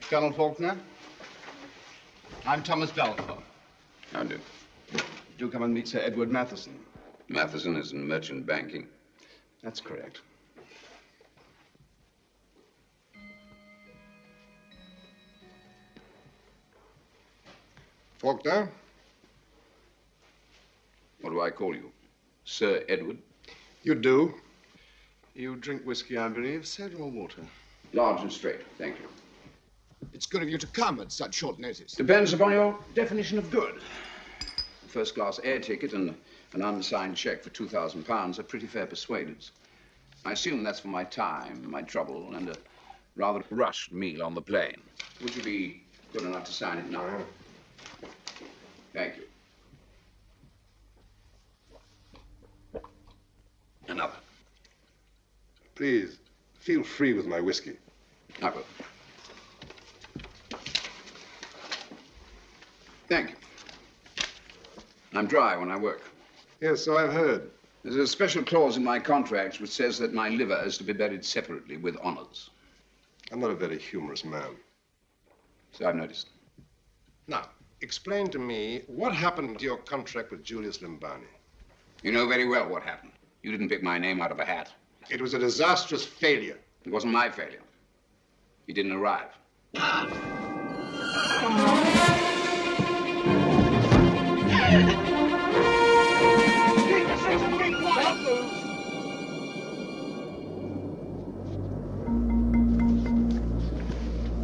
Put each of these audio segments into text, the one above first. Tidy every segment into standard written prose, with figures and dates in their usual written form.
Colonel Faulkner. I'm Thomas Balfour. How do? Do come and meet Sir Edward Matherson. Matherson is in merchant banking. That's correct. Faulkner? What do I call you? Sir Edward? You do. You drink whiskey, I believe. Soda or water? Large and straight, thank you. It's good of you to come at such short notice. Depends upon your definition of good. A first-class air ticket and an unsigned cheque for £2,000 are pretty fair persuaders. I assume that's for my time, my trouble, and a rather rushed meal on the plane. Would you be good enough to sign it now? Thank you. Another. Please, feel free with my whiskey. I will. Thank you. I'm dry when I work. Yes, so I've heard. There's a special clause in my contracts which says that my liver is to be buried separately with honors. I'm not a very humorous man. So I've noticed. Now, explain to me what happened to your contract with Julius Limbane. You know very well what happened. You didn't pick my name out of a hat. It was a disastrous failure. It wasn't my failure. He didn't arrive.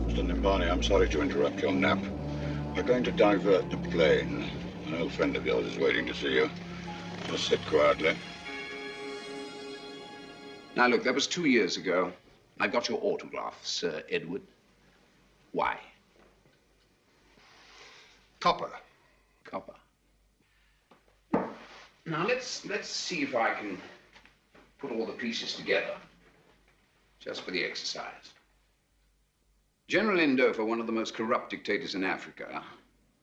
Mr. Limbane, I'm sorry to interrupt your nap. We're going to divert the plane. An old friend of yours is waiting to see you. Just sit quietly. Now, look, that was 2 years ago. I got your autograph, Sir Edward. Why? Copper. Copper. Now, let's see if I can put all the pieces together, just for the exercise. General Ndofa, one of the most corrupt dictators in Africa,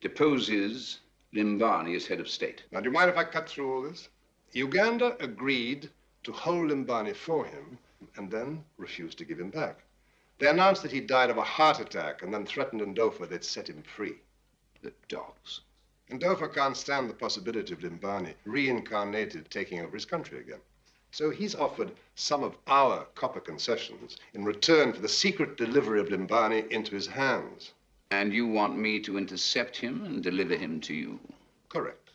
deposes Limbane as head of state. Now, do you mind if I cut through all this? Uganda agreed to hold Limbane for him and then refused to give him back. They announced that he died of a heart attack and then threatened Ndofa they'd set him free. The dogs. Ndofa can't stand the possibility of Limbane reincarnated taking over his country again. So he's offered some of our copper concessions in return for the secret delivery of Limbane into his hands. And you want me to intercept him and deliver him to you? Correct.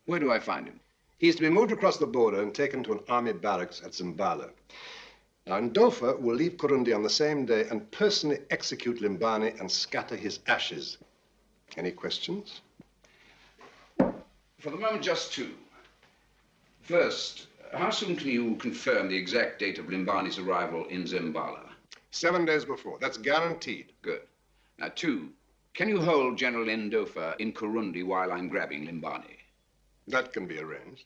Where do I find him? He's to be moved across the border and taken to an army barracks at Zimbala. Now, Ndofa will leave Kurundi on the same day and personally execute Limbane and scatter his ashes. Any questions? For the moment, just two. First, how soon can you confirm the exact date of Limbane's arrival in Zimbala? 7 days before. That's guaranteed. Good. Now, two, can you hold General Ndofa in Kurundi while I'm grabbing Limbane? That can be arranged.